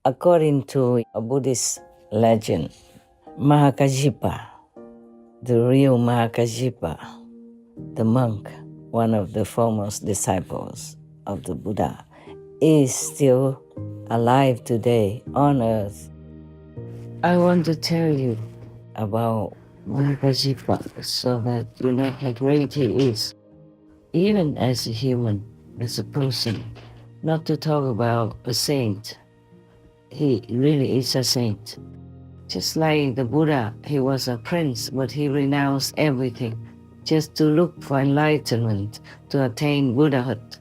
According to a Buddhist legend, Mahakajapa, the real Mahakajapa, the monk, one of the foremost disciples of the Buddha, is still alive today on earth. I want to tell you about Mahakajapa so that you know how great he is, even as a human, as a person. Not to talk about a saint. He really is a saint. Just like the Buddha, he was a prince, but he renounced everything just to look for enlightenment, to attain Buddhahood.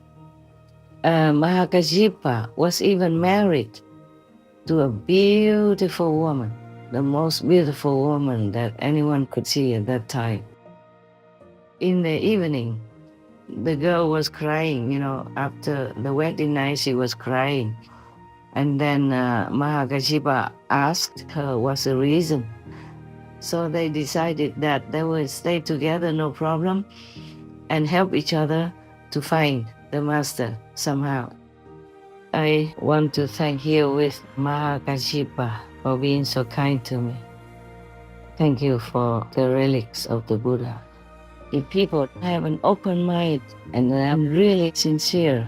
Mahakajapa was even married to a beautiful woman, the most beautiful woman that anyone could see at that time. In the evening, the girl was crying, after the wedding night, she was crying. And then Mahakajapa asked her what's the reason. So they decided that they would stay together, no problem, and help each other to find the master somehow. I want to thank you with Mahakajapa for being so kind to me. Thank you for the relics of the Buddha. If people have an open mind and are really sincere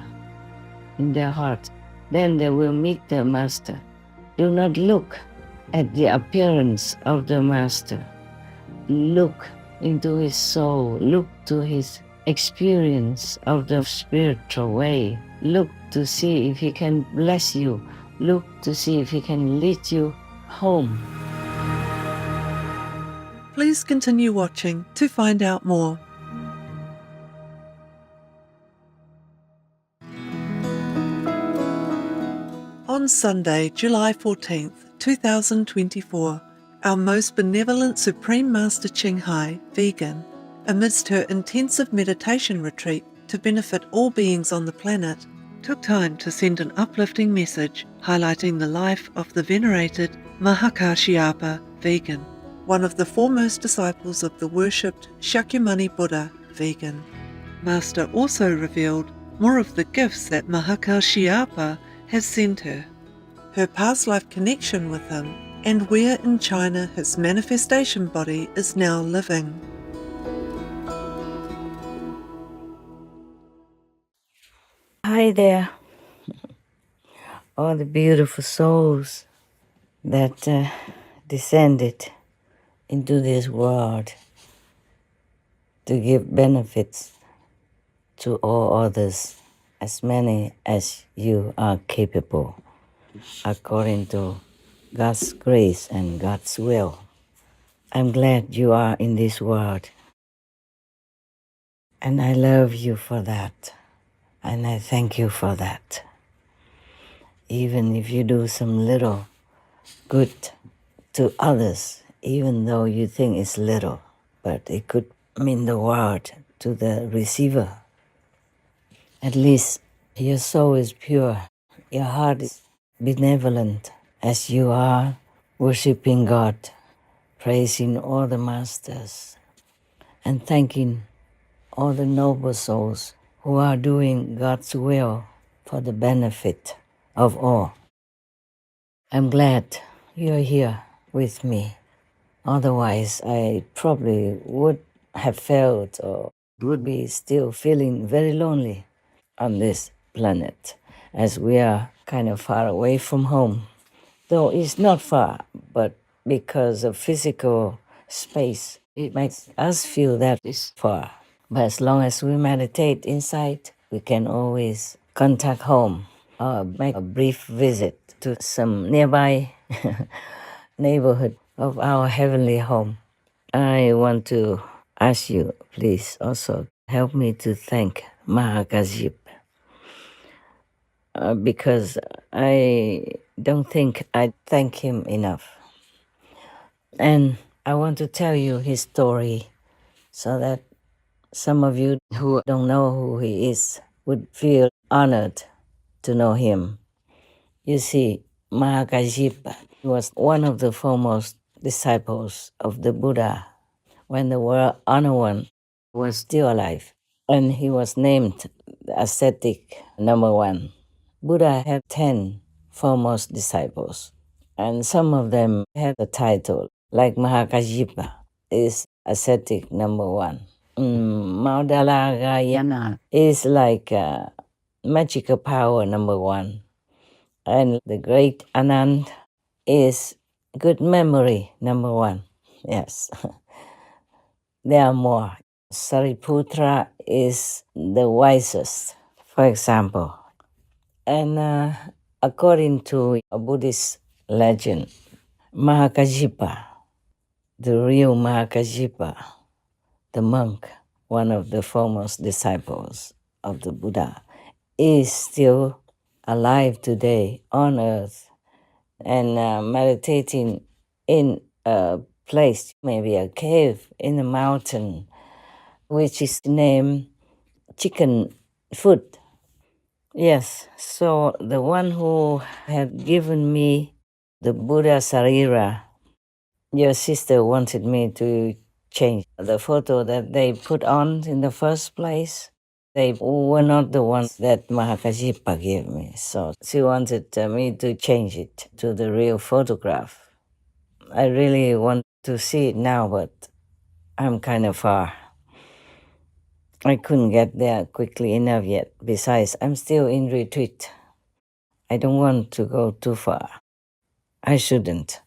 in their heart, then they will meet the master. Do not look at the appearance of the master. Look into his soul. Look to his experience of the spiritual way. Look to see if he can bless you. Look to see if he can lead you home. Please continue watching to find out more. On Sunday, July 14th, 2024, our most benevolent Supreme Master Ching Hai, vegan, amidst her intensive meditation retreat to benefit all beings on the planet, took time to send an uplifting message highlighting the life of the venerated Mahakajapa, vegan, one of the foremost disciples of the worshipped Shakyamuni Buddha, vegan. Master also revealed more of the gifts that Mahakajapa has sent her, her past life connection with him, and where in China his manifestation body is now living. Hi there, all the beautiful souls that descended into this world to give benefits to all others, as many as you are capable, according to God's grace and God's will. I'm glad you are in this world, and I love you for that, and I thank you for that. Even if you do some little good to others, even though you think it's little, but it could mean the world to the receiver. At least your soul is pure, your heart is benevolent, as you are worshiping God, praising all the masters, and thanking all the noble souls who are doing God's will for the benefit of all. I'm glad you're here with me. Otherwise, I probably would have felt or would be still feeling very lonely on this planet, as we are kind of far away from home. Though it's not far, but because of physical space, it makes us feel that it's far. But as long as we meditate inside, we can always contact home or make a brief visit to some nearby neighborhood of our heavenly home. I want to ask you, please also help me to thank Mahakajapa, because I don't think I thank him enough. And I want to tell you his story so that some of you who don't know who he is would feel honored to know him. You see, Mahakajapa was one of the foremost disciples of the Buddha when the world honored one was still alive, and he was named the ascetic number 1. Buddha had 10 foremost disciples. And some of them had a title, like Mahakajapa is ascetic number one. Maudalagayana is like magical power number one. And the great Anand is good memory number one. Yes. There are more. Sariputra is the wisest, for example. And according to a Buddhist legend, Mahakajapa, the real Mahakajapa, the monk, one of the foremost disciples of the Buddha, is still alive today on earth and meditating in a place, maybe a cave in a mountain, which is named Chicken Foot. Yes, so the one who had given me the Buddha Sarira, your sister wanted me to change the photo that they put on in the first place. They were not the ones that Mahakajipa gave me, so she wanted me to change it to the real photograph. I really want to see it now, but I'm kind of far. I couldn't get there quickly enough yet. Besides, I'm still in retreat. I don't want to go too far. I shouldn't.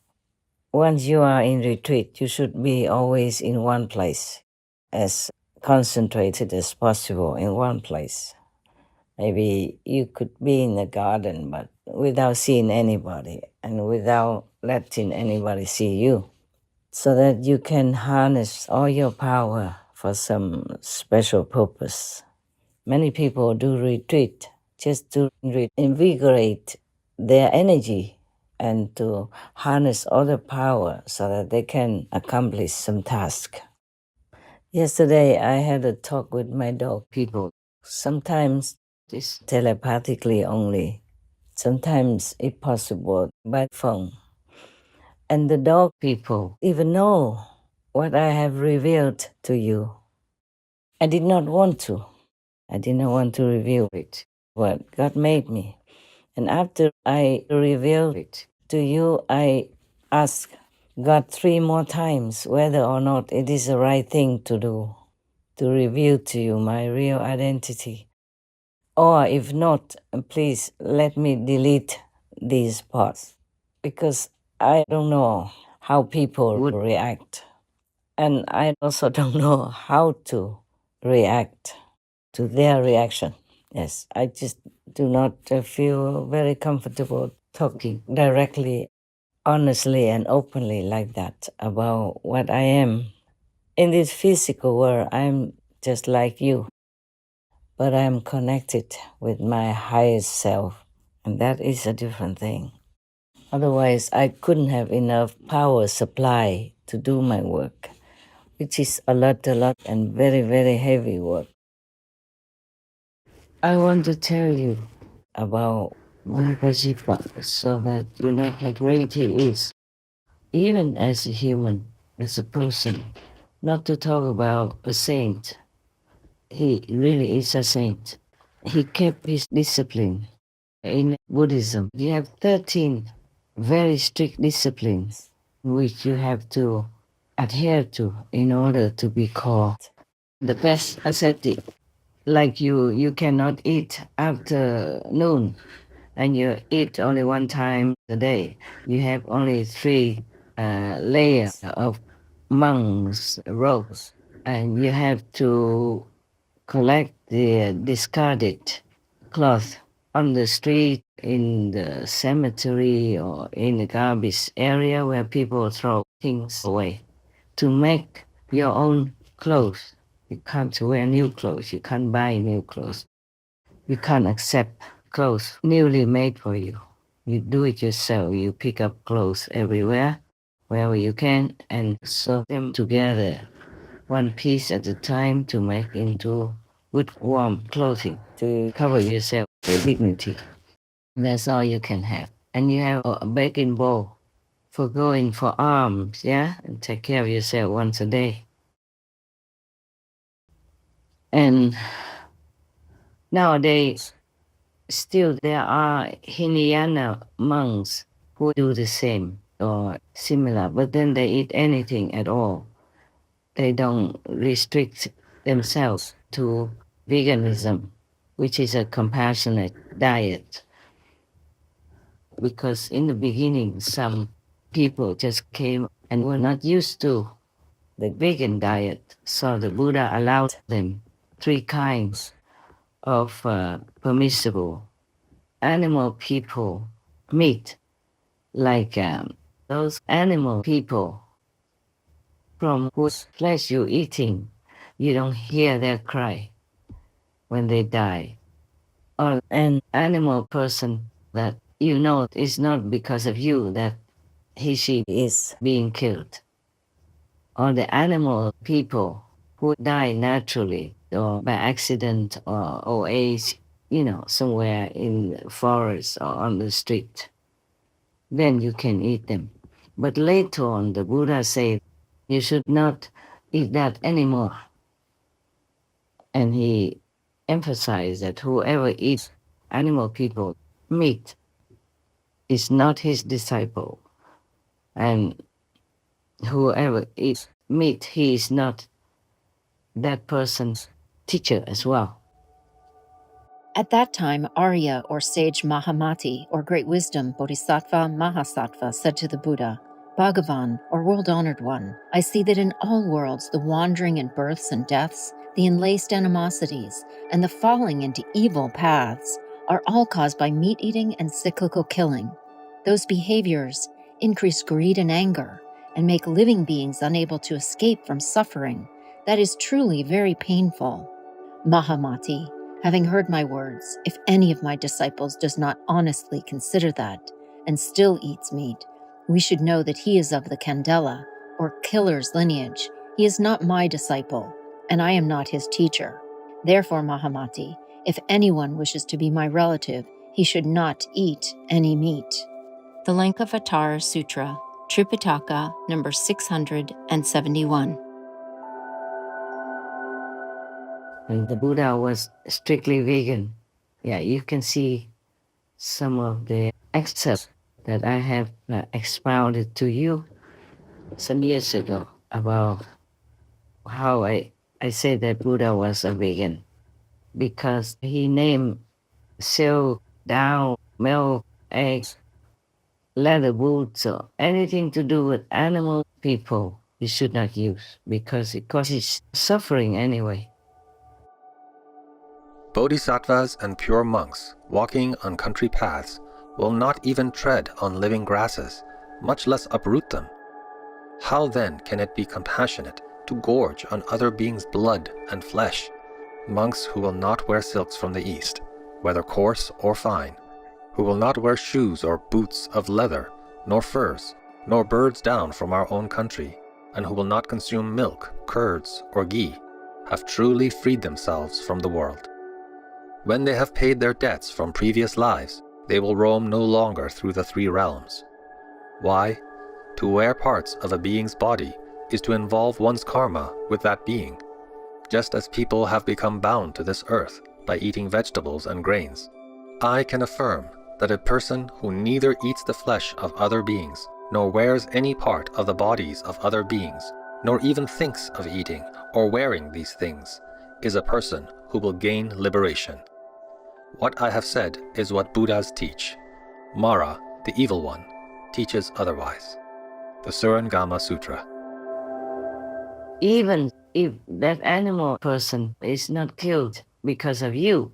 Once you are in retreat, you should be always in one place, as concentrated as possible in one place. Maybe you could be in the garden, but without seeing anybody and without letting anybody see you, so that you can harness all your power for some special purpose. Many people do retreat just to invigorate their energy and to harness all the power so that they can accomplish some task. Yesterday, I had a talk with my dog people. Sometimes it's telepathically only, sometimes, if possible, by phone. And the dog people even know what I have revealed to you. I did not want to. I did not want to reveal it, what God made me. And after I revealed it to you, I asked God 3 more times whether or not it is the right thing to do, to reveal to you my real identity. Or if not, please let me delete these parts, because I don't know how people would react. And I also don't know how to react to their reaction. Yes, I just do not feel very comfortable talking directly, honestly, and openly like that about what I am. In this physical world, I'm just like you, but I'm connected with my highest self, and that is a different thing. Otherwise, I couldn't have enough power supply to do my work, which is a lot, and very, very heavy work. I want to tell you about Mahakajipa so that you know how great he is, even as a human, as a person. Not to talk about a saint. He really is a saint. He kept his discipline. In Buddhism, you have 13 very strict disciplines which you have to adhere to in order to be called the best ascetic. Like you cannot eat after noon, and you eat only one time a day. You have only 3 layers of monks' robes, and you have to collect the discarded cloth on the street, in the cemetery, or in the garbage area where people throw things away, to make your own clothes. You can't wear new clothes. You can't buy new clothes. You can't accept clothes newly made for you. You do it yourself. You pick up clothes everywhere, wherever you can, and sew them together, one piece at a time, to make into good warm clothing to cover yourself with dignity. That's all you can have. And you have a baking bowl for going for alms, yeah? And take care of yourself once a day. And nowadays, still there are Hinayana monks who do the same or similar, but then they eat anything at all. They don't restrict themselves to veganism, which is a compassionate diet. Because in the beginning, some people just came and were not used to the vegan diet. So the Buddha allowed them 3 kinds of permissible animal people meat, like those animal people from whose flesh you're eating, you don't hear their cry when they die. Or an animal person that you know it's not because of you that she is being killed. Or the animal people who die naturally or by accident or old age, somewhere in the forest or on the street. Then you can eat them. But later on, the Buddha said, you should not eat that anymore. And he emphasized that whoever eats animal people meat is not his disciple. And whoever eats meat, he is not that person's teacher as well. At that time, Arya, or sage Mahamati, or great wisdom Bodhisattva Mahasattva, said to the Buddha, Bhagavan, or world-honored one, I see that in all worlds the wandering and births and deaths, the enlaced animosities, and the falling into evil paths are all caused by meat-eating and cyclical killing. Those behaviors increase greed and anger and make living beings unable to escape from suffering. That is truly very painful. Mahamati, having heard my words, if any of my disciples does not honestly consider that and still eats meat, we should know that he is of the Candela, or killer's lineage. He is not my disciple, and I am not his teacher. Therefore, Mahamati, if anyone wishes to be my relative, he should not eat any meat. The Lankavatara Sutra, Tripitaka, number 671. And the Buddha was strictly vegan. Yeah, you can see some of the excerpts that I have expounded to you some years ago about how I said that Buddha was a vegan, because he named silk, down, milk, eggs, leather boots, or anything to do with animal people you should not use, because it causes suffering anyway. Bodhisattvas and pure monks walking on country paths will not even tread on living grasses, much less uproot them. How then can it be compassionate to gorge on other beings' blood and flesh? Monks who will not wear silks from the East, whether coarse or fine, who will not wear shoes or boots of leather, nor furs, nor birds down from our own country, and who will not consume milk, curds, or ghee, have truly freed themselves from the world. When they have paid their debts from previous lives, they will roam no longer through the 3 realms. Why? To wear parts of a being's body is to involve one's karma with that being, just as people have become bound to this earth by eating vegetables and grains. I can affirm that a person who neither eats the flesh of other beings, nor wears any part of the bodies of other beings, nor even thinks of eating or wearing these things, is a person who will gain liberation. What I have said is what Buddhas teach. Mara, the evil one, teaches otherwise. The Surangama Sutra. Even if that animal person is not killed because of you,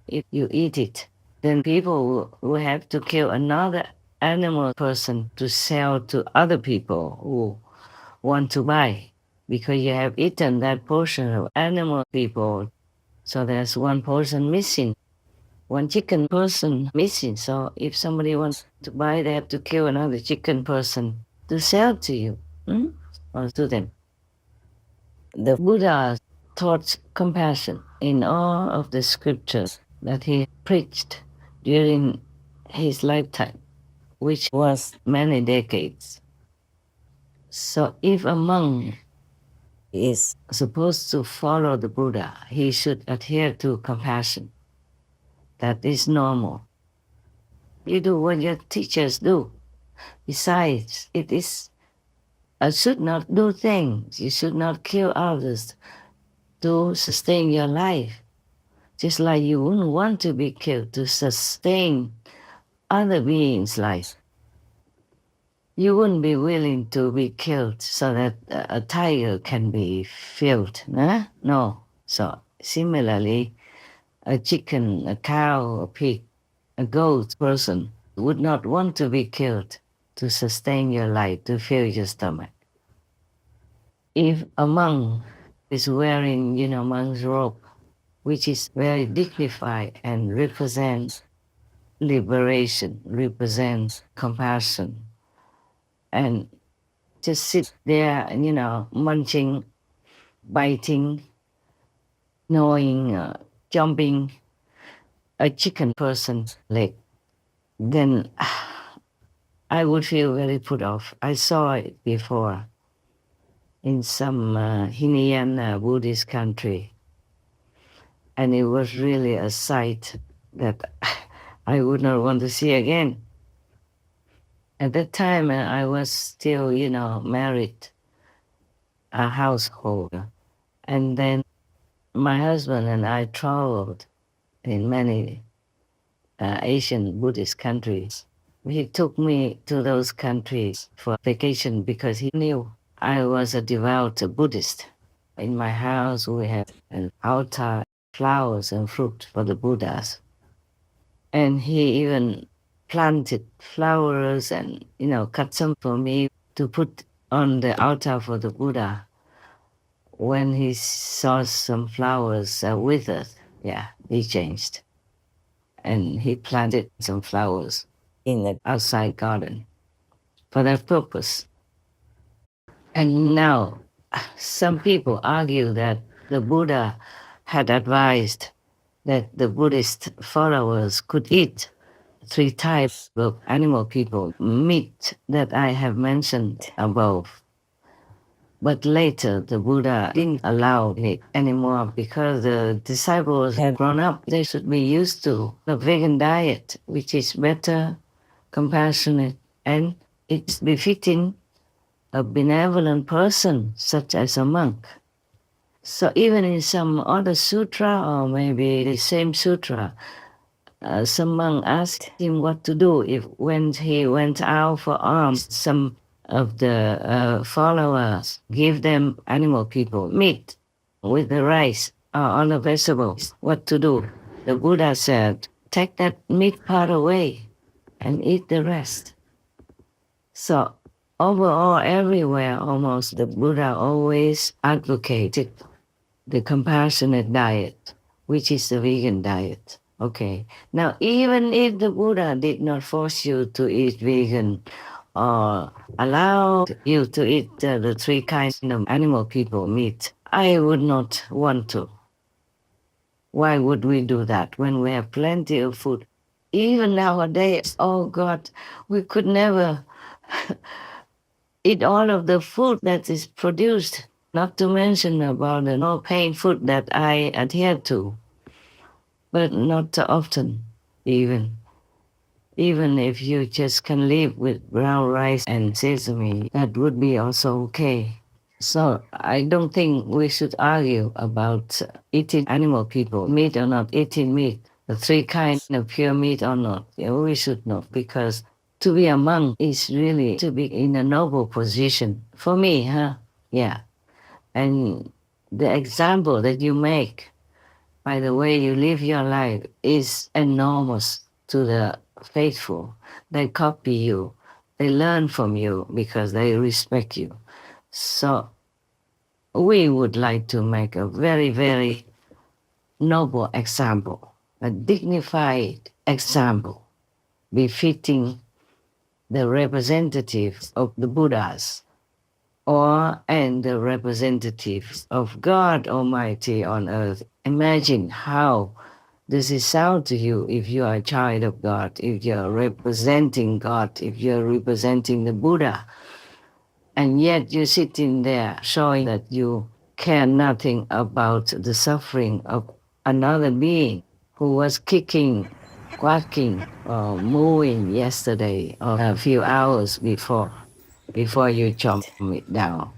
if you eat it, then people will have to kill another animal person to sell to other people who want to buy, because you have eaten that portion of animal people. So there's one person missing, one chicken person missing. So if somebody wants to buy, they have to kill another chicken person to sell to you, or to them. The Buddha taught compassion in all of the scriptures that he preached during his lifetime, which was many decades. So if a monk is supposed to follow the Buddha, he should adhere to compassion. That is normal. You do what your teachers do. Besides, it is should not do things. You should not kill others to sustain your life. Just like you wouldn't want to be killed to sustain other beings' life. You wouldn't be willing to be killed so that a tiger can be filled, huh? No. So similarly, a chicken, a cow, a pig, a goat person would not want to be killed to sustain your life, to fill your stomach. If a monk is wearing, monk's robe, which is very dignified and represents liberation, represents compassion, and just sit there, munching, biting, gnawing, jumping a chicken person's leg, then I would feel very put off. I saw it before in some Hinayana Buddhist country, and it was really a sight that I would not want to see again. At that time, I was still, married, a householder. And then my husband and I traveled in many Asian Buddhist countries. He took me to those countries for vacation because he knew I was a devout Buddhist. In my house, we have an altar, flowers and fruit for the Buddhas. And he even planted flowers and, cut some for me to put on the altar for the Buddha. When he saw some flowers withered, he changed. And he planted some flowers in the outside garden for that purpose. And now, some people argue that the Buddha had advised that the Buddhist followers could eat 3 types of animal people, meat that I have mentioned above. But later, the Buddha didn't allow it anymore because the disciples had grown up. They should be used to the vegan diet, which is better, compassionate, and it's befitting a benevolent person, such as a monk. So even in some other sutra, or maybe the same sutra, some monk asked him what to do if when he went out for alms, some of the followers give them animal people meat with the rice or other vegetables, what to do? The Buddha said, take that meat part away and eat the rest. So overall, everywhere almost, the Buddha always advocated the compassionate diet, which is the vegan diet. Okay. Now, even if the Buddha did not force you to eat vegan or allow you to eat the 3 kinds of animal people meat, I would not want to. Why would we do that when we have plenty of food? Even nowadays, oh God, we could never eat all of the food that is produced, not to mention about the no-pain food that I adhere to, but not often even. Even if you just can live with brown rice and sesame, that would be also okay. So I don't think we should argue about eating animal people, meat or not eating meat, the 3 kinds of pure meat or not. We should not, because to be a monk is really to be in a noble position. For me, huh? Yeah. And the example that you make by the way you live your life is enormous to the faithful. They copy you, they learn from you because they respect you. So we would like to make a very, very noble example, a dignified example, befitting the representatives of the Buddhas and the representatives of God Almighty on earth. Imagine how this is sound to you if you are a child of God, if you're representing God, if you're representing the Buddha, and yet you're sitting there showing that you care nothing about the suffering of another being who was kicking quacking or mooing yesterday or a few hours before you chop it down.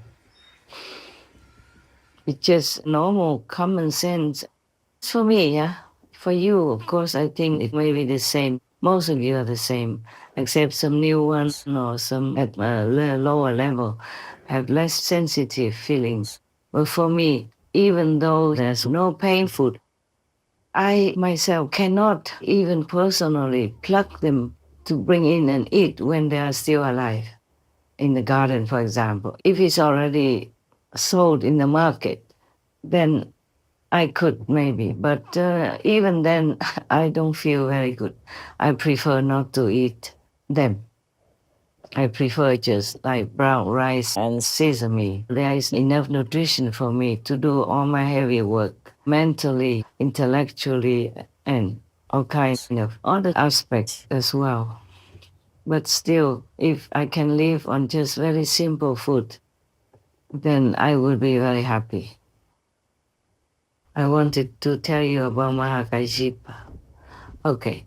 It's just normal common sense. For me, yeah. For you, of course, I think it may be the same. Most of you are the same, except some new ones or some at a lower level have less sensitive feelings. But for me, even though there's no pain food, I myself cannot even personally pluck them to bring in and eat when they are still alive. In the garden, for example. If it's already sold in the market, then I could maybe, but even then, I don't feel very good. I prefer not to eat them. I prefer just like brown rice and sesame. There is enough nutrition for me to do all my heavy work, mentally, intellectually, and all kinds of other aspects as well. But still, if I can live on just very simple food, then I would be very happy. I wanted to tell you about Mahakajipa. Okay,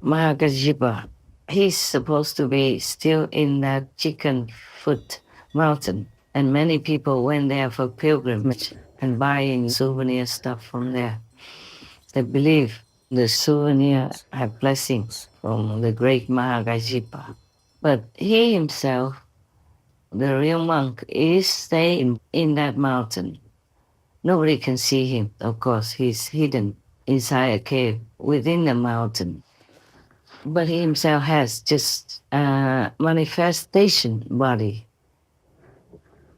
Mahakajipa, he's supposed to be still in that chicken foot mountain, and many people went there for pilgrimage and buying souvenir stuff from there. They believe the souvenir have blessings from the great Mahakajipa. But he himself, the real monk, is staying in that mountain. Nobody can see him, of course. He's hidden inside a cave within the mountain. But he himself has just a manifestation body.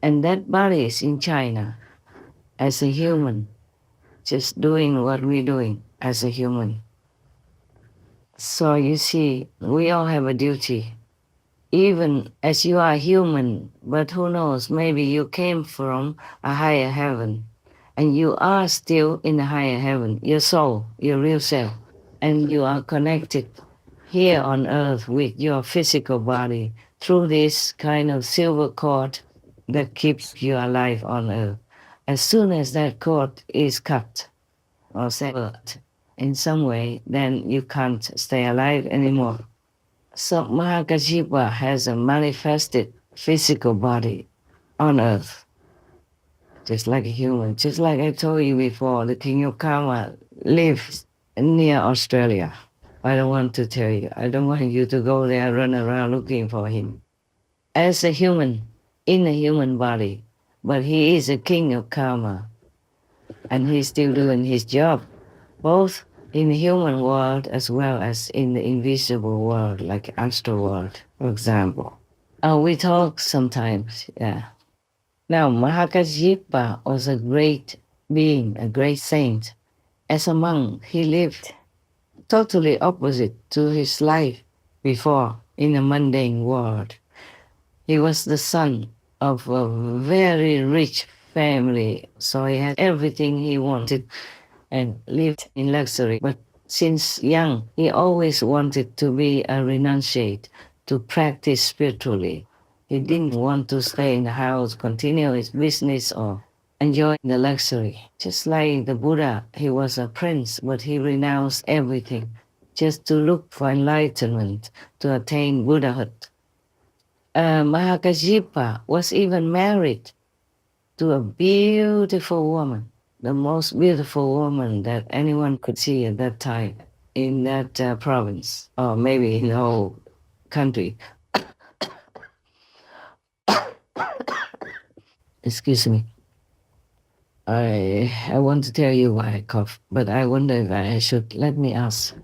And that body is in China as a human, just doing what we're doing as a human. So you see, we all have a duty. Even as you are human, but who knows, maybe you came from a higher heaven and you are still in the higher heaven, your soul, your real self, and you are connected here on earth with your physical body through this kind of silver cord that keeps you alive on earth. As soon as that cord is cut or severed in some way, then you can't stay alive anymore. So Mahakajipa has a manifested physical body on earth, just like a human. Just like I told you before, the king of Karma lives near Australia. I don't want to tell you. I don't want you to go there, run around looking for him. As a human, in a human body, but he is a king of Karma, and he's still doing his job, both in the human world as well as in the invisible world, like astral world, for example. We talk sometimes, yeah. Now, Mahakajipa was a great being, a great saint. As a monk, he lived totally opposite to his life before in the mundane world. He was the son of a very rich family, so he had everything he wanted and lived in luxury. But since young, he always wanted to be a renunciate, to practice spiritually. He didn't want to stay in the house, continue his business, or enjoy the luxury. Just like the Buddha, he was a prince, but he renounced everything just to look for enlightenment, to attain Buddhahood. Mahakajipa was even married to a beautiful woman, the most beautiful woman that anyone could see at that time in that province, or maybe in the whole country. Excuse me. I want to tell you why I cough, but I wonder if I should. Let me ask.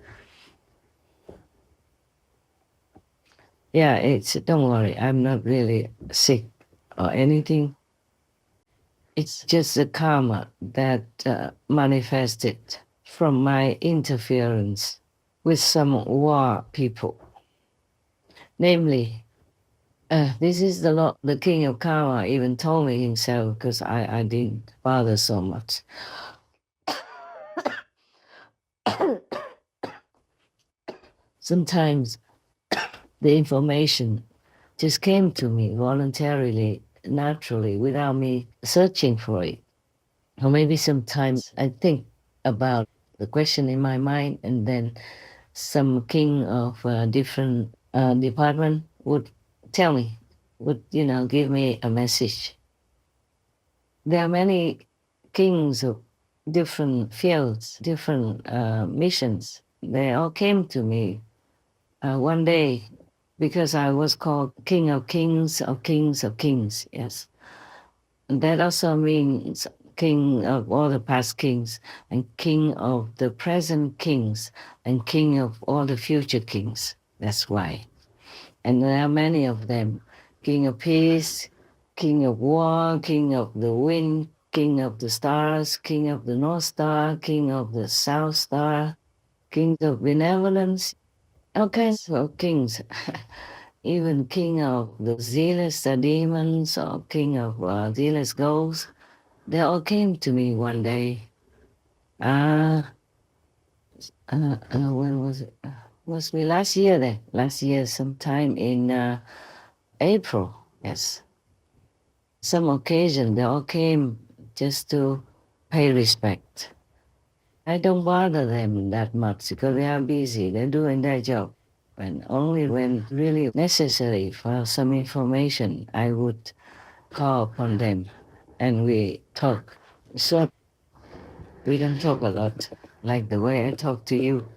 Yeah, don't worry, I'm not really sick or anything. It's just the karma that manifested from my interference with some war people. Namely, this is the king of karma even told me himself because I didn't bother so much. Sometimes the information just came to me voluntarily, naturally, without me searching for it. Or maybe sometimes I think about the question in my mind and then some king of different department would tell me, would give me a message. There are many kings of different fields, different missions. They all came to me one day because I was called King of Kings of Kings of Kings. Yes, and that also means King of all the past kings, and King of the present kings, and King of all the future kings. That's why. And there are many of them: King of Peace, King of War, King of the Wind, King of the Stars, King of the North Star, King of the South Star, King of Benevolence, all kinds of kings. Even King of the zealous demons, or King of zealous ghosts, they all came to me one day. When was it? Was me last year then? Last year, sometime in April, yes. Some occasion, they all came just to pay respect. I don't bother them that much because they are busy, they're doing their job. And only when really necessary for some information, I would call upon them and we talk. So we don't talk a lot, like the way I talk to you.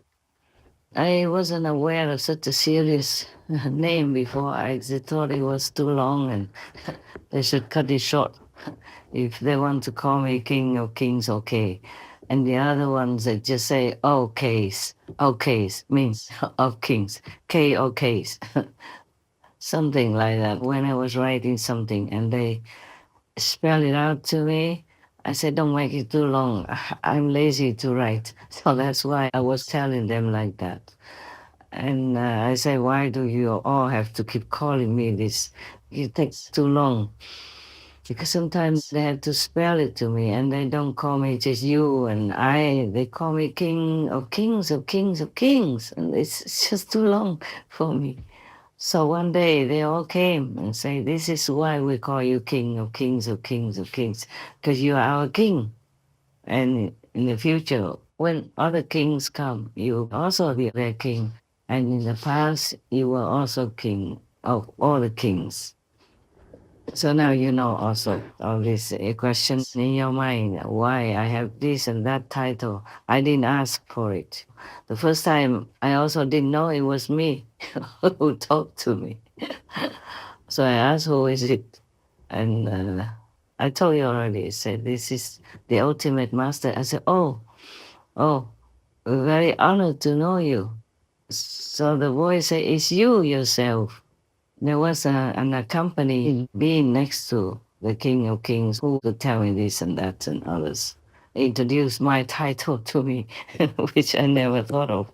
I wasn't aware of such a serious name before. I just thought it was too long and they should cut it short. If they want to call me King of Kings, okay. And the other ones that just say, oh, case. Oh, case means of kings. K, O, case. Something like that. When I was writing something and they spell it out to me, I said, don't make it too long. I'm lazy to write. So that's why I was telling them like that. And I say, why do you all have to keep calling me this? It takes too long. Because sometimes they have to spell it to me and they don't call me just you and I. They call me King of Kings of Kings of Kings. And it's just too long for me. So one day they all came and say, this is why we call you King of Kings of Kings of Kings, because you are our king. And in the future, when other kings come, you will also be their king. And in the past, you were also king of all the kings. So now you know also all these questions in your mind, why I have this and that title. I didn't ask for it. The first time, I also didn't know it was me who talked to me. So I asked, who is it? And I told you already, I said, this is the ultimate master. I said, oh, we're very honored to know you. So the voice said, it's you yourself. There was an accompanying being next to the King of Kings who would tell me this and that and others. Introduced my title to me, which I never thought of.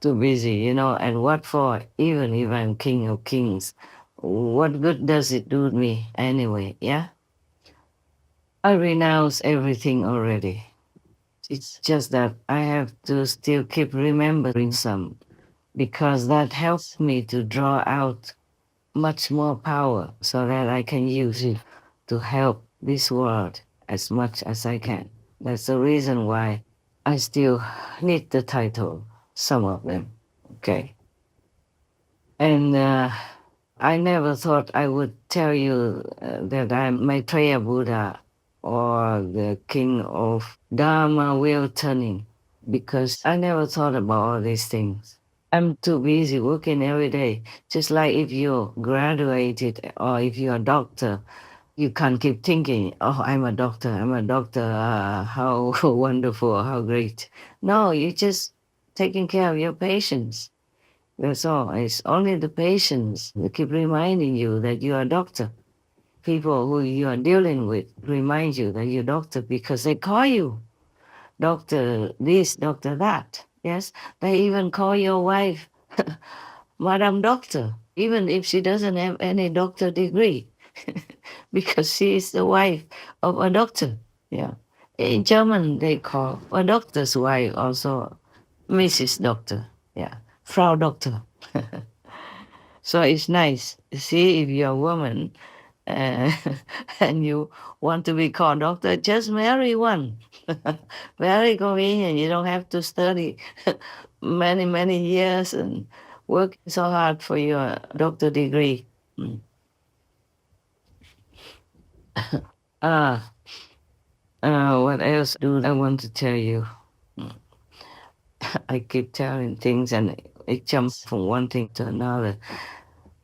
Too busy, and what for? Even if I'm King of Kings, what good does it do me anyway, yeah? I renounce everything already. It's just that I have to still keep remembering some, because that helps me to draw out much more power so that I can use it to help this world as much as I can. That's the reason why I still need the title, some of them. Okay. And I never thought I would tell you that I'm Maitreya Buddha or the king of Dharma wheel turning, because I never thought about all these things. I'm too busy working every day. Just like if you're graduated or if you're a doctor, you can't keep thinking, oh, I'm a doctor, how wonderful, how great. No, you're just taking care of your patients. That's all. It's only the patients that keep reminding you that you're a doctor. People who you are dealing with remind you that you're a doctor because they call you doctor this, doctor that. Yes, they even call your wife Madam Doctor, even if she doesn't have any doctor degree, because she is the wife of a doctor. Yeah. In German, they call a doctor's wife also Mrs. Doctor. Yeah. Frau Doctor. So it's nice. See, if you're a woman uh, and you want to be called doctor, just marry one. Very convenient. You don't have to study many, many years and working so hard for your doctor degree. Mm. Ah, what else do I want to tell you? Mm. I keep telling things and it jumps from one thing to another.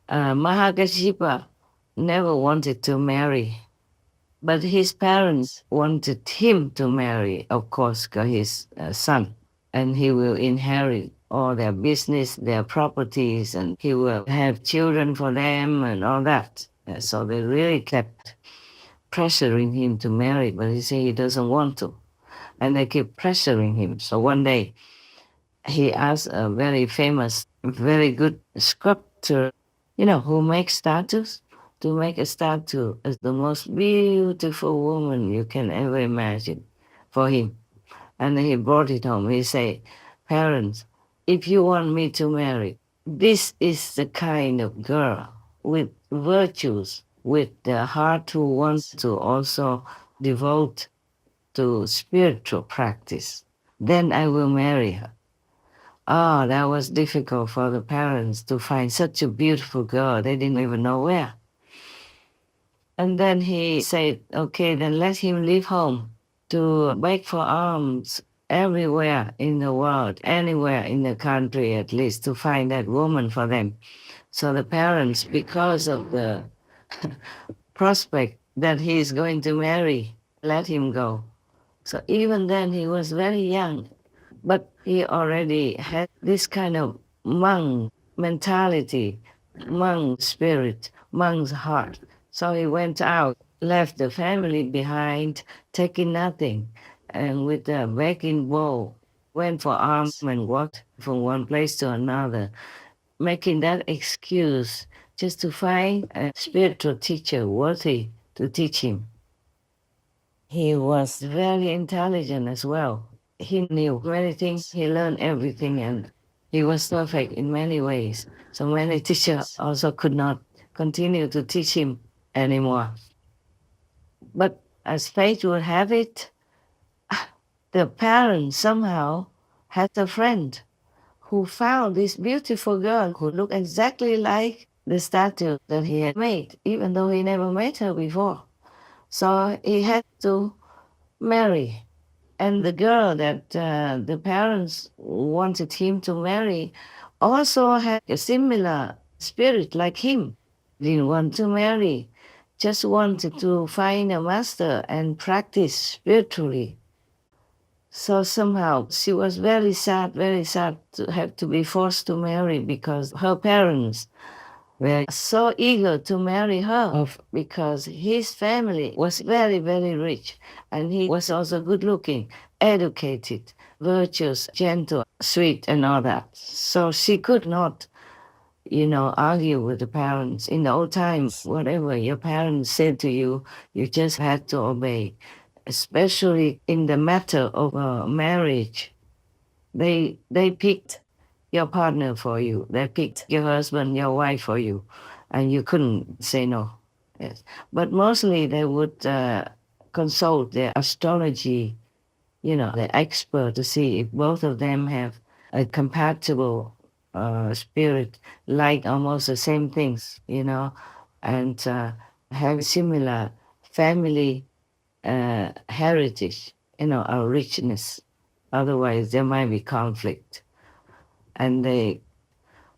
Mahakashipa never wanted to marry, but his parents wanted him to marry, of course, 'cause his son, and he will inherit all their business, their properties, and he will have children for them and all that. So they really kept pressuring him to marry, but he said he doesn't want to. And they keep pressuring him. So one day he asked a very famous, very good sculptor, who makes statues, to make a statue as the most beautiful woman you can ever imagine for him. And he brought it home. He said, parents, if you want me to marry, this is the kind of girl with virtues, with the heart who wants to also devote to spiritual practice. Then I will marry her. Ah, that was difficult for the parents to find such a beautiful girl. They didn't even know where. And then he said, okay, then let him leave home to beg for alms everywhere in the world, anywhere in the country at least, to find that woman for them. So the parents, because of the prospect that he is going to marry, let him go. So even then he was very young, but he already had this kind of monk mentality, monk spirit, monk's heart. So he went out, left the family behind, taking nothing, and with a begging bowl, went for alms and walked from one place to another, making that excuse just to find a spiritual teacher worthy to teach him. He was very intelligent as well. He knew many things, he learned everything, and he was perfect in many ways. So many teachers also could not continue to teach him anymore. But as fate would have it, the parents somehow had a friend who found this beautiful girl who looked exactly like the statue that he had made, even though he never met her before. So he had to marry. And the girl that the parents wanted him to marry also had a similar spirit like him. Didn't want to marry, just wanted to find a master and practice spiritually. So somehow she was very sad to have to be forced to marry because her parents were so eager to marry her because his family was very rich and he was also good looking, educated, virtuous, gentle, sweet, and all that. So she could not, argue with the parents. In the old times, whatever your parents said to you, you just had to obey, especially in the matter of marriage. They picked your partner for you. They picked your husband, your wife for you, and you couldn't say no. Yes, but mostly they would consult their astrology, the expert, to see if both of them have a compatible spirit, like almost the same things, and have similar family heritage, a richness. Otherwise, there might be conflict. And they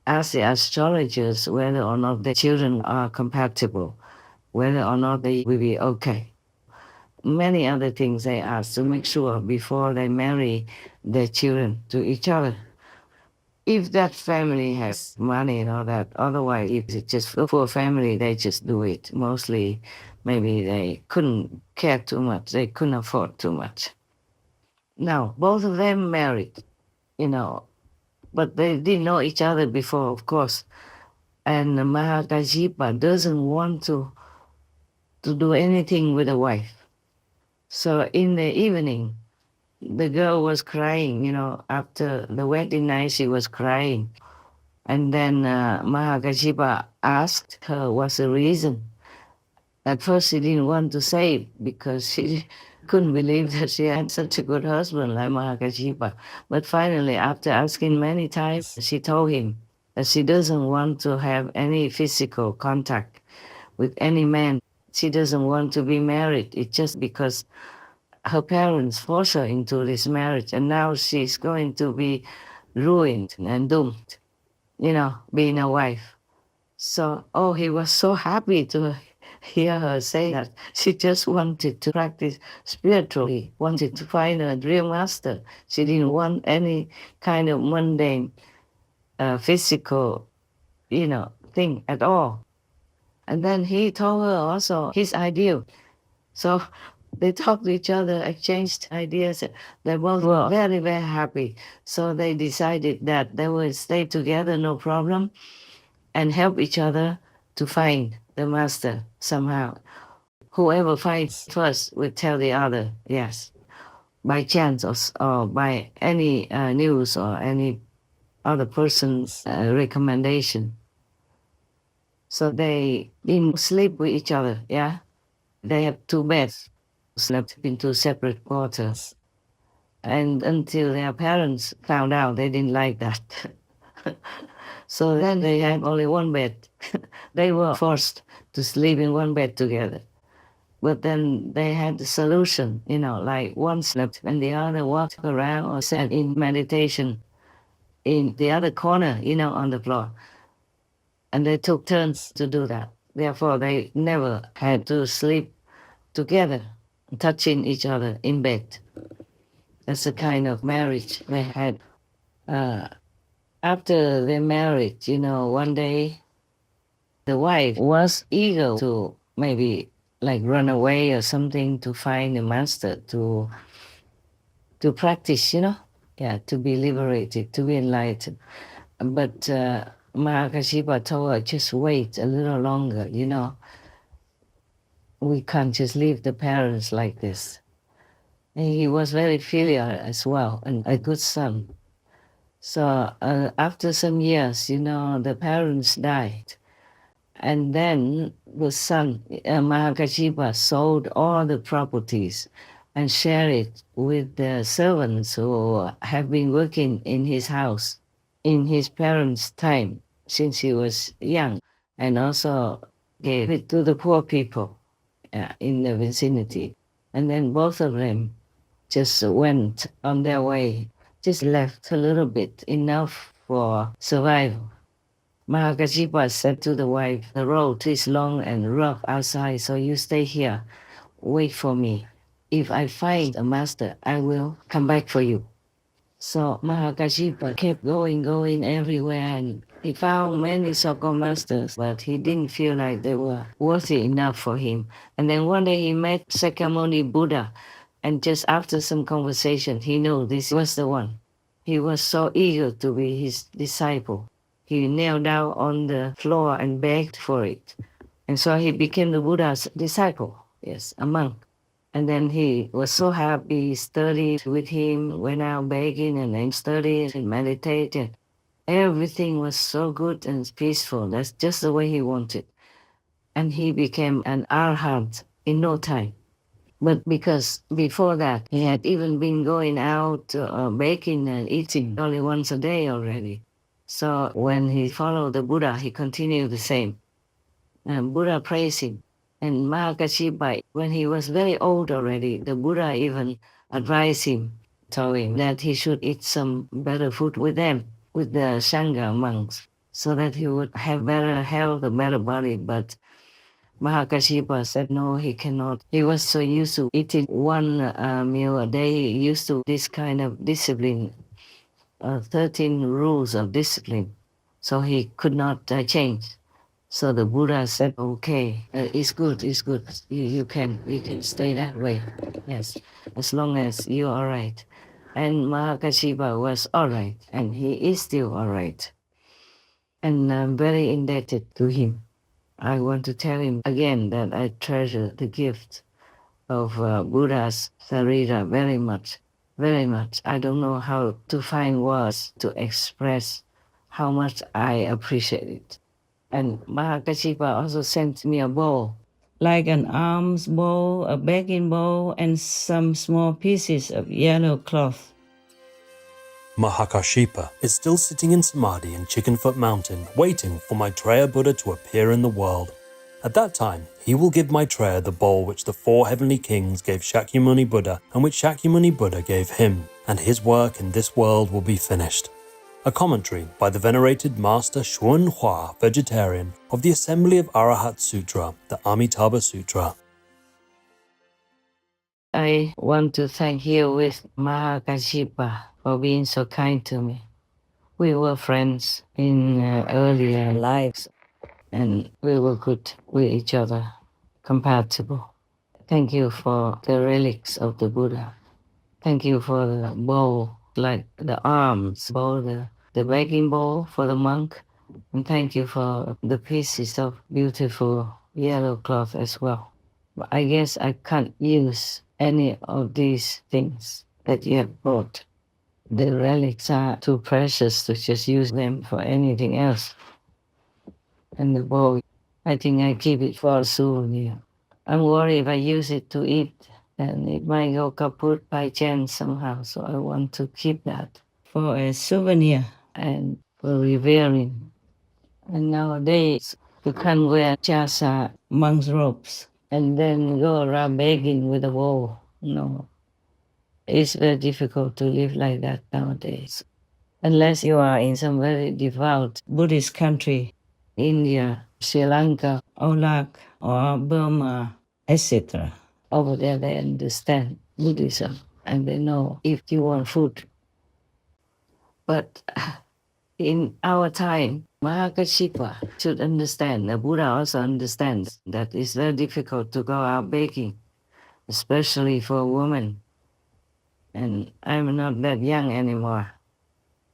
ask the astrologers whether or not the children are compatible, whether or not they will be okay. Many other things they ask to make sure before they marry their children to each other. If that family has money and all that, otherwise, if it's just a poor family, they just do it. Mostly, maybe they couldn't care too much, they couldn't afford too much. Now, both of them married, but they didn't know each other before, of course. And Mahakajipa doesn't want to do anything with a wife. So in the evening, the girl was crying, after the wedding night, she was crying. And then Mahakajipa asked her what's the reason. At first, she didn't want to say because she couldn't believe that she had such a good husband like Mahakashipa. But finally, after asking many times, she told him that she doesn't want to have any physical contact with any man. She doesn't want to be married. It's just because her parents forced her into this marriage, and now she's going to be ruined and doomed, being a wife. So, he was so happy to hear her say that she just wanted to practice spiritually, wanted to find a real master. She didn't want any kind of mundane, physical, thing at all. And then he told her also his ideal. So they talked to each other, exchanged ideas. They both were very, very happy. So they decided that they would stay together, no problem, and help each other to find the master somehow. Whoever finds first will tell the other, yes, by chance or by any news or any other person's recommendation. So they didn't sleep with each other, yeah? They have two beds, slept in two separate quarters. And until their parents found out, they didn't like that. So then they had only one bed. They were forced to sleep in one bed together. But then they had the solution, like one slept and the other walked around or sat in meditation in the other corner, on the floor. And they took turns to do that. Therefore, they never had to sleep together, touching each other in bed. That's the kind of marriage they had. After they married, one day the wife was eager to maybe like run away or something to find a master to practice, to be liberated, to be enlightened. But Mahakashipa told her, just wait a little longer, We can't just leave the parents like this. And he was very filial as well and a good son. So after some years, the parents died. And then the son, Mahakashipa, sold all the properties and shared it with the servants who have been working in his house in his parents' time since he was young, and also gave it to the poor people in the vicinity. And then both of them just went on their way, just left a little bit, enough for survival. Mahakashipa said to the wife, the road is long and rough outside, so you stay here. Wait for me. If I find a master, I will come back for you. So Mahakashipa kept going everywhere, and he found many so-called masters, but he didn't feel like they were worthy enough for him. And then one day he met Sakyamuni Buddha, and just after some conversation, he knew this was the one. He was so eager to be his disciple. He knelt down on the floor and begged for it. And so he became the Buddha's disciple, yes, a monk. And then he was so happy, studied with him, went out begging and then studied and meditated. Everything was so good and peaceful. That's just the way he wanted. And he became an arhat in no time. But because before that, he had even been going out baking and eating only once a day already. So when he followed the Buddha, he continued the same. And Buddha praised him. And Mahakashipa, when he was very old already, the Buddha even advised him, told him that he should eat some better food with them, with the Sangha monks, so that he would have better health, a better body. But Mahakashipa said no, he cannot. He was so used to eating one meal a day, used to this kind of discipline, 13 rules of discipline. So he could not change. So the Buddha said, okay, it's good. You can stay that way. Yes, as long as you're all right. And Mahakashipa was all right, and he is still all right. And I'm very indebted to him. I want to tell him again that I treasure the gift of Buddha's Sarira very much, very much. I don't know how to find words to express how much I appreciate it. And Mahakashipa also sent me a bowl like an alms bowl, a begging bowl, and some small pieces of yellow cloth. Mahakashipa is still sitting in Samadhi in Chickenfoot Mountain, waiting for Maitreya Buddha to appear in the world. At that time, he will give Maitreya the bowl which the 4 heavenly kings gave Shakyamuni Buddha and which Shakyamuni Buddha gave him, and his work in this world will be finished. A commentary by the venerated Master Xuan Hua, vegetarian, of the Assembly of Arahat Sutra, the Amitabha Sutra. I want to thank you with Mahakashipa for being so kind to me. We were friends in earlier lives, and we were good with each other, compatible. Thank you for the relics of the Buddha. Thank you for the bowl, like the arms bowl, the begging bowl for the monk. And thank you for the pieces of beautiful yellow cloth as well. But I guess I can't use any of these things that you have brought. The relics are too precious to just use them for anything else. And the bowl, I think I keep it for a souvenir. I'm worried if I use it to eat, then it might go kaput by chance somehow. So I want to keep that for a souvenir and for revering. And nowadays, you can't wear jasa monk's robes and then go around begging with a bowl. No, it's very difficult to live like that nowadays. Unless you are in some very devout Buddhist country, India, Sri Lanka, Olak, or Burma, etc. Over there, they understand Buddhism and they know if you want food. But in our time, Mahakashipa should understand, the Buddha also understands that it's very difficult to go out begging, especially for a woman. And I'm not that young anymore.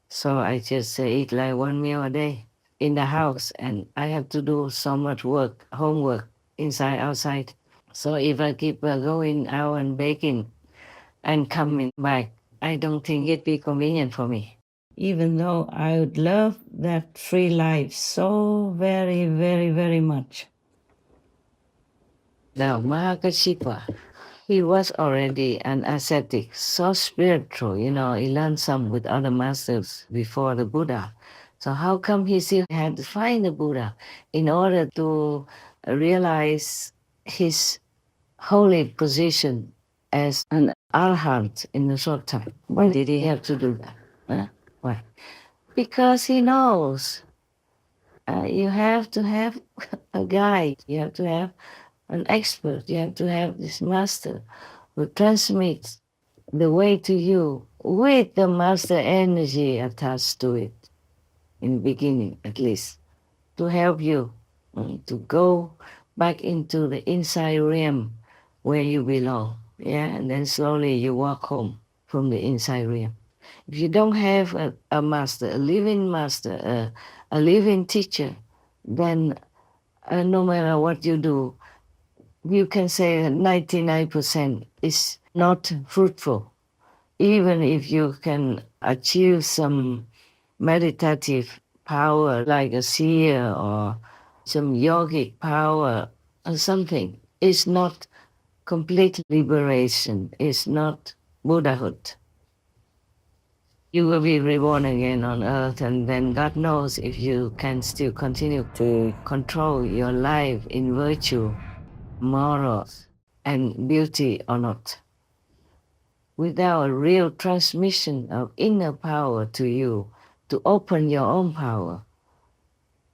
So I just eat like 1 meal a day in the house, and I have to do so much work, homework, inside, outside. So if I keep going out and baking and coming back, I don't think it'd be convenient for me. Even though I would love that free life so very, very, very much. Now, Mahakashipa, he was already an ascetic, so spiritual, he learned some with other masters before the Buddha. So how come he still had to find the Buddha in order to realize his holy position as an arhat in a short time? Why did he have to do that? Huh? Why? Because he knows you have to have a guide, you have to have an expert, you have to have this master who transmits the way to you with the master energy attached to it, in the beginning at least, to help you to go back into the inside realm where you belong. Yeah, and then slowly you walk home from the inside realm. If you don't have a master, a living master, a living teacher, then no matter what you do, you can say 99% is not fruitful. Even if you can achieve some meditative power like a seer or some yogic power or something, it's not complete liberation, it's not Buddhahood. You will be reborn again on earth, and then God knows if you can still continue to control your life in virtue, morals, and beauty or not. Without a real transmission of inner power to you, to open your own power,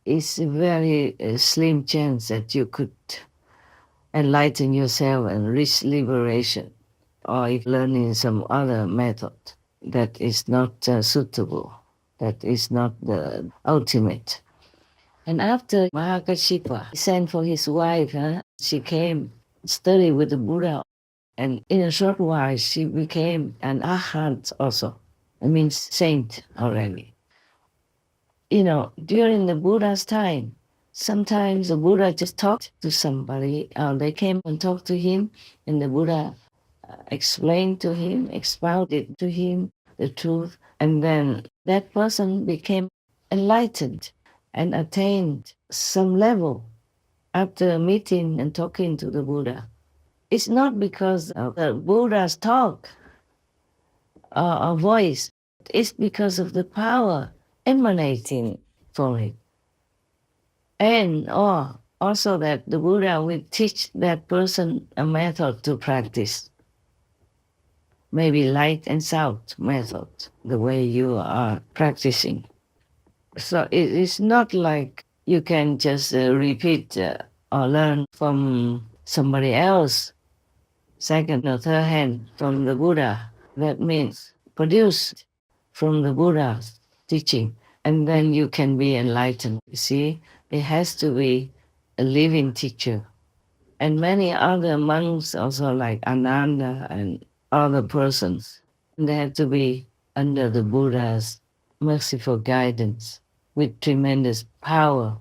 it's a very slim chance that you could enlighten yourself and reach liberation, or if learning some other method that is not suitable, that is not the ultimate. And after Mahakashipa sent for his wife, she came study with the Buddha, and in a short while she became an arhat also. It means saint already. During the Buddha's time, sometimes the Buddha just talked to somebody, they came and talked to him, and the Buddha explained to him, expounded to him the truth, and then that person became enlightened and attained some level after meeting and talking to the Buddha. It's not because of the Buddha's talk or voice, it's because of the power emanating from it. And also that the Buddha will teach that person a method to practice. Maybe light and sound method, the way you are practicing. So it is not like you can just repeat or learn from somebody else, second or third hand from the Buddha. That means produced from the Buddha's teaching, and then you can be enlightened. You see, it has to be a living teacher. And many other monks also like Ananda and other persons, they have to be under the Buddha's merciful guidance with tremendous power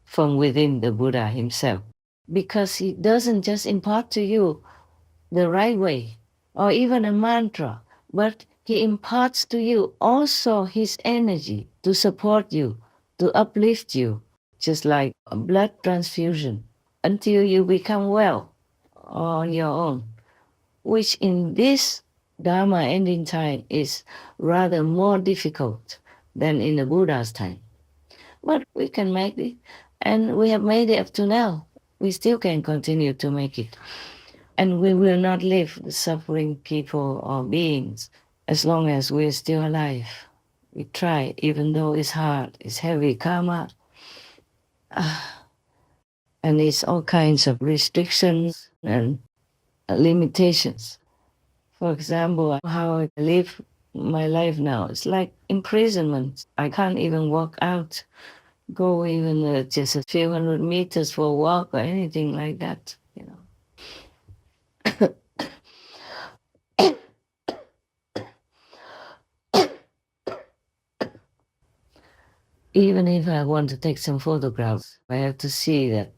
from within the Buddha himself. Because he doesn't just impart to you the right way or even a mantra, but he imparts to you also his energy to support you, to uplift you, just like a blood transfusion until you become well on your own, which in this Dharma ending time is rather more difficult than in the Buddha's time. But we can make it, and we have made it up to now. We still can continue to make it. And we will not leave the suffering people or beings as long as we're still alive. We try, even though it's hard, it's heavy karma, and it's all kinds of restrictions and limitations. For example, how I live my life now, it's like imprisonment. I can't even walk out, go even just a few hundred meters for a walk or anything like that, you know. Even if I want to take some photographs, I have to see that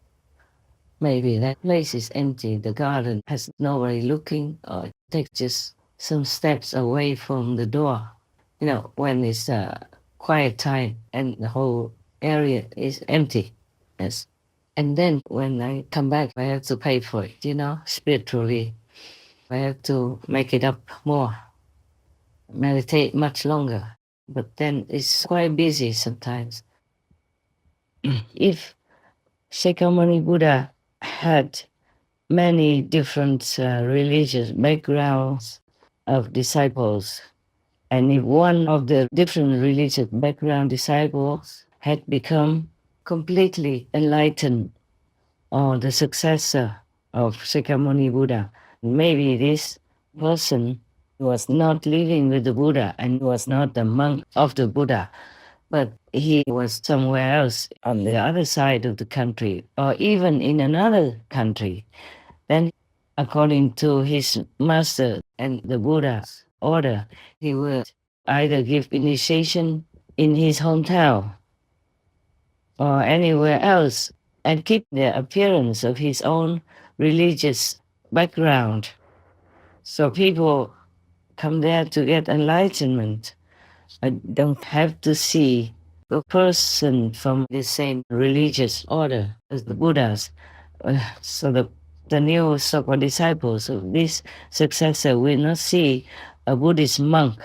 maybe that place is empty, the garden has nobody looking, or take just some steps away from the door. You know, when it's quiet time and the whole area is empty. Yes. And then when I come back, I have to pay for it, you know, spiritually. I have to make it up more, meditate much longer. But then it's quite busy sometimes. If Shakyamuni Buddha had many different religious backgrounds of disciples, and if one of the different religious background disciples had become completely enlightened or the successor of Shakyamuni Buddha, maybe this person was not living with the Buddha and was not the monk of the Buddha, but he was somewhere else on the other side of the country or even in another country. Then, according to his master and the Buddha's order, he would either give initiation in his hometown or anywhere else and keep the appearance of his own religious background. So people come there to get enlightenment. I don't have to see a person from the same religious order as the Buddhas. So the new so-called disciples of this successor will not see a Buddhist monk,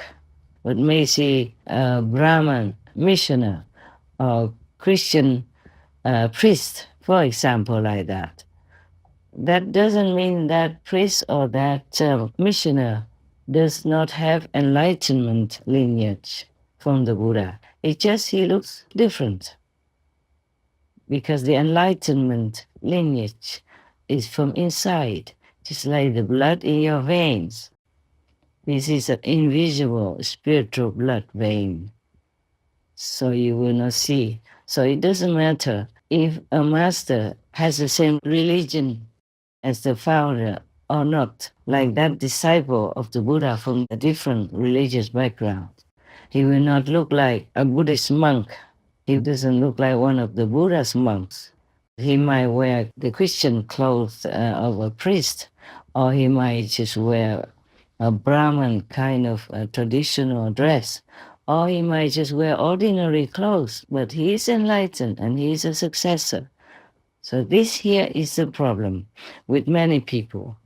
but may see a Brahman missioner or Christian priest, for example, like that. That doesn't mean that priest or that missioner does not have enlightenment lineage from the Buddha. It's just he looks different because the enlightenment lineage is from inside, just like the blood in your veins. This is an invisible spiritual blood vein, so you will not see. So it doesn't matter if a master has the same religion as the founder or not, like that disciple of the Buddha from a different religious background. He will not look like a Buddhist monk. He doesn't look like one of the Buddha's monks. He might wear the Christian clothes of a priest, or he might just wear a Brahman kind of traditional dress, or he might just wear ordinary clothes, but he is enlightened and he is a successor. So this here is the problem with many people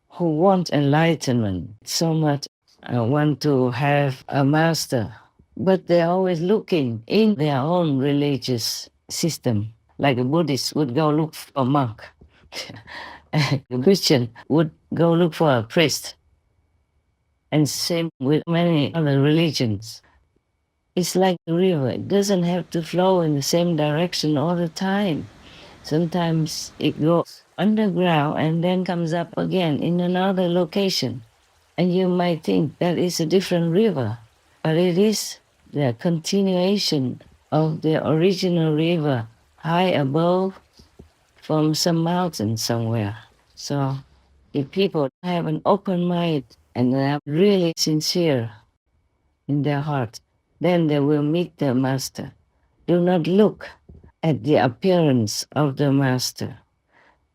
who want enlightenment so much, want to have a master, but they're always looking in their own religious system. Like a Buddhist would go look for a monk. A Christian would go look for a priest. And same with many other religions. It's like a river. It doesn't have to flow in the same direction all the time. Sometimes it goes underground and then comes up again in another location. And you might think that is a different river, but it is the continuation of the original river high above from some mountain somewhere. So if people have an open mind and they are really sincere in their heart, then they will meet the master. Do not look at the appearance of the master.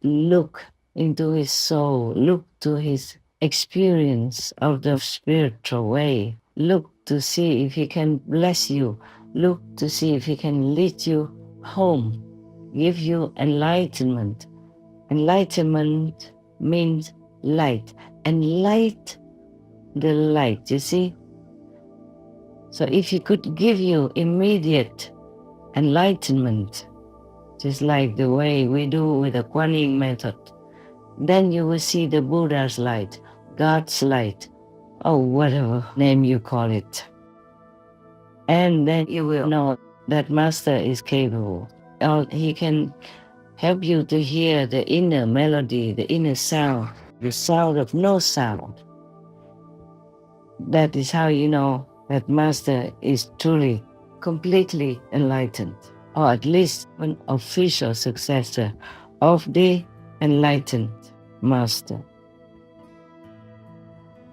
Look into his soul. Look to his experience of the spiritual way. Look to see if he can bless you. Look to see if he can lead you home, give you enlightenment. Enlightenment means light. And light the light, you see? So if he could give you immediate enlightenment, just like the way we do with the Kuan Yin method, then you will see the Buddha's light, God's light, or whatever name you call it. And then you will know that Master is capable. Or he can help you to hear the inner melody, the inner sound, the sound of no sound. That is how you know that Master is truly, completely enlightened, or at least an official successor of the enlightened Master.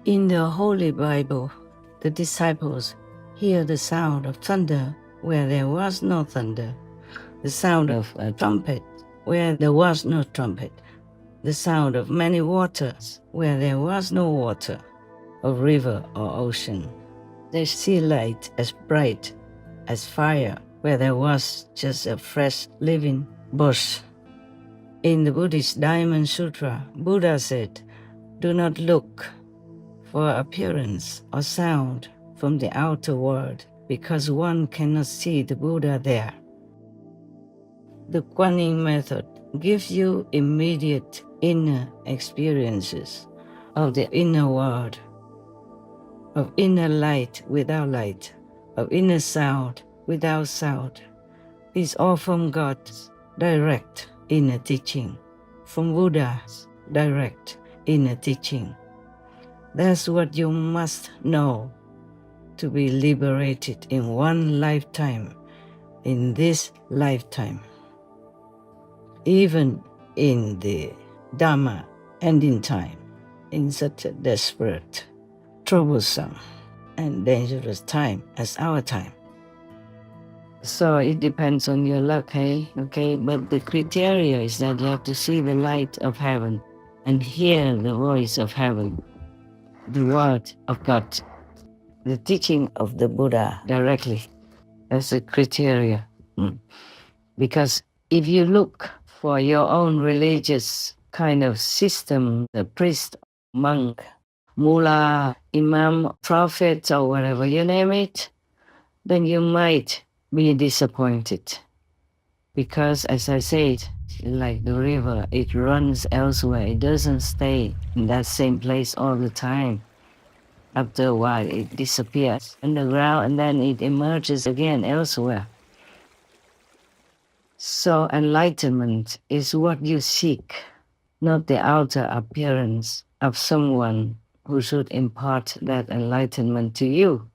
In the Holy Bible, the disciples hear the sound of thunder where there was no thunder, the sound of a trumpet where there was no trumpet, the sound of many waters where there was no water, of river or ocean. They see light as bright as fire where there was just a fresh living bush. In the Buddhist Diamond Sutra, Buddha said, "Do not look for appearance or sound from the outer world, because one cannot see the Buddha there." The Kuan Yin method gives you immediate inner experiences of the inner world, of inner light without light, of inner sound without sound. These all from God's direct inner teaching, from Buddha's direct inner teaching. That's what you must know to be liberated in one lifetime, in this lifetime. Even in the Dharma ending time, in such a desperate, troublesome, and dangerous time as our time. So it depends on your luck, hey? Okay, but the criteria is that you have to see the light of heaven and hear the voice of heaven, the word of God, the teaching of the Buddha directly. That's the criteria. Because if you look for your own religious kind of system, the priest, monk, mullah, imam, prophet, or whatever you name it, then you might be disappointed. Because as I said, like the river, it runs elsewhere. It doesn't stay in that same place all the time. After a while, it disappears underground and then it emerges again elsewhere. So enlightenment is what you seek, not the outer appearance of someone who should impart that enlightenment to you.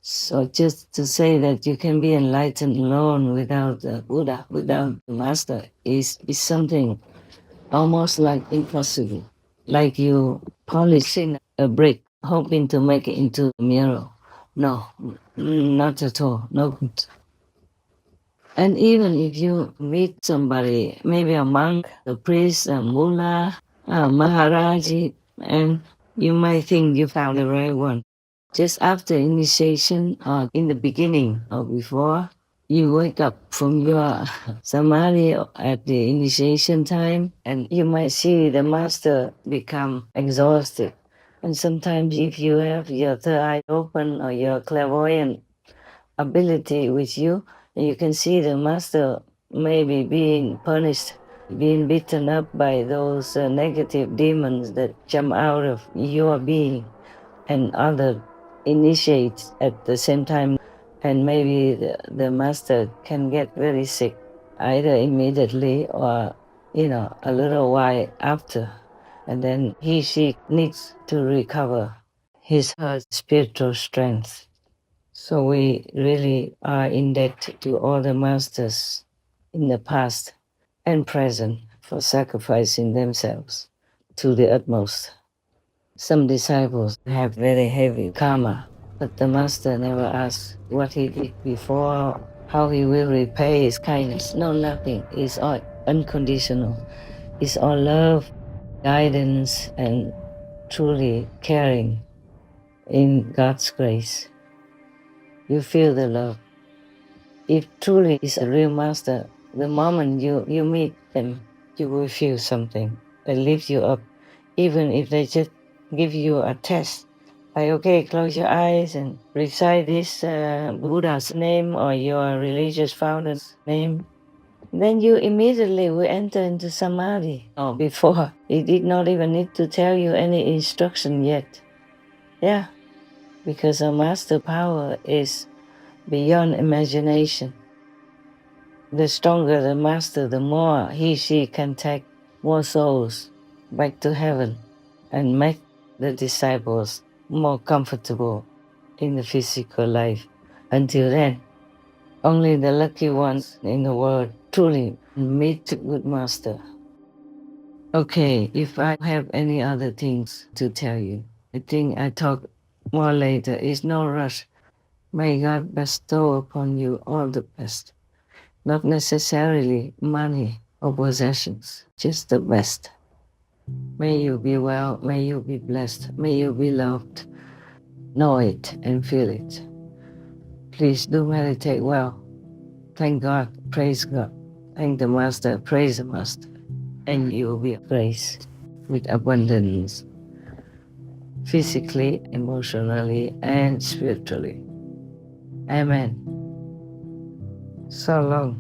So just to say that you can be enlightened alone without the Buddha, without the Master, is something almost like impossible. Like you polishing a brick, hoping to make it into a mirror. No, not at all. No good. And even if you meet somebody, maybe a monk, a priest, a mullah, a maharaji, and you might think you found the right one. Just after initiation or in the beginning or before, You wake up from your samadhi at the initiation time, and you might see the master become exhausted. And sometimes if you have your third eye open or your clairvoyant ability with you, you can see the master maybe being punished, being beaten up by those negative demons that jump out of your being and other initiates at the same time. And maybe the master can get very sick, either immediately or, a little while after. And then she needs to recover her spiritual strength. So we really are in debt to all the masters in the past and present for sacrificing themselves to the utmost. Some disciples have very heavy karma, but the master never asks what he did before, how he will repay his kindness. No, nothing. It's all unconditional. It's all love, guidance, and truly caring in God's grace. You feel the love. If truly is a real master, the moment you meet them, you will feel something that lifts you up. Even if they just give you a test, like, okay, close your eyes and recite this Buddha's name or your religious founder's name, then you immediately will enter into samadhi. Or before, he did not even need to tell you any instruction yet. Yeah, because our master power is beyond imagination. The stronger the master, the more she can take more souls back to heaven and make the disciples more comfortable in the physical life. Until then, only the lucky ones in the world truly meet the good master. Okay, if I have any other things to tell you, I think I talk more later. It's no rush. May God bestow upon you all the best. Not necessarily money or possessions, just the best. May you be well, may you be blessed, may you be loved. Know it and feel it. Please do meditate well. Thank God, praise God. Thank the Master, praise the Master. And you will be graced with abundance, physically, emotionally, and spiritually. Amen. So long.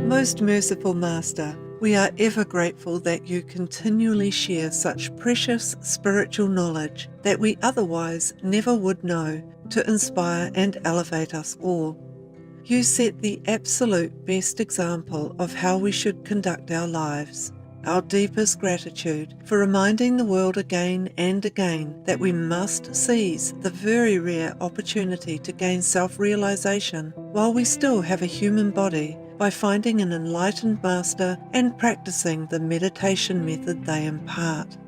Most merciful Master, we are ever grateful that you continually share such precious spiritual knowledge that we otherwise never would know to inspire and elevate us all. You set the absolute best example of how we should conduct our lives. Our deepest gratitude for reminding the world again and again that we must seize the very rare opportunity to gain self-realization while we still have a human body by finding an enlightened master and practicing the meditation method they impart.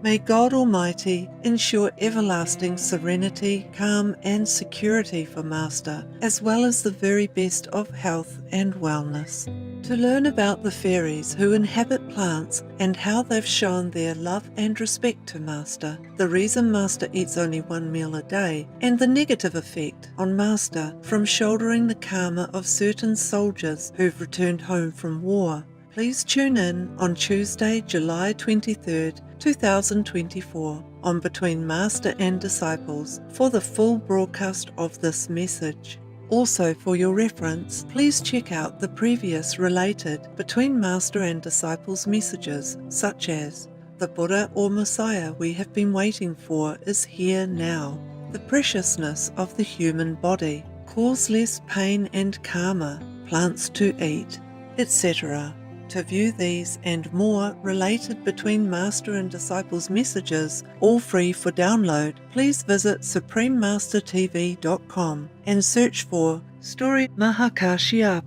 May God Almighty ensure everlasting serenity, calm and security for Master, as well as the very best of health and wellness. To learn about the fairies who inhabit plants and how they've shown their love and respect to Master, the reason Master eats only one meal a day, and the negative effect on Master from shouldering the karma of certain soldiers who've returned home from war, please tune in on Tuesday, July 23rd, 2024 on Between Master and Disciples for the full broadcast of this message. Also, for your reference, please check out the previous related Between Master and Disciples messages, such as the Buddha or Messiah we have been waiting for is here now, the preciousness of the human body, causeless pain and karma, plants to eat, etc. To view these and more related Between Master and Disciples messages, all free for download, please visit suprememastertv.com and search for Story摩訶迦葉.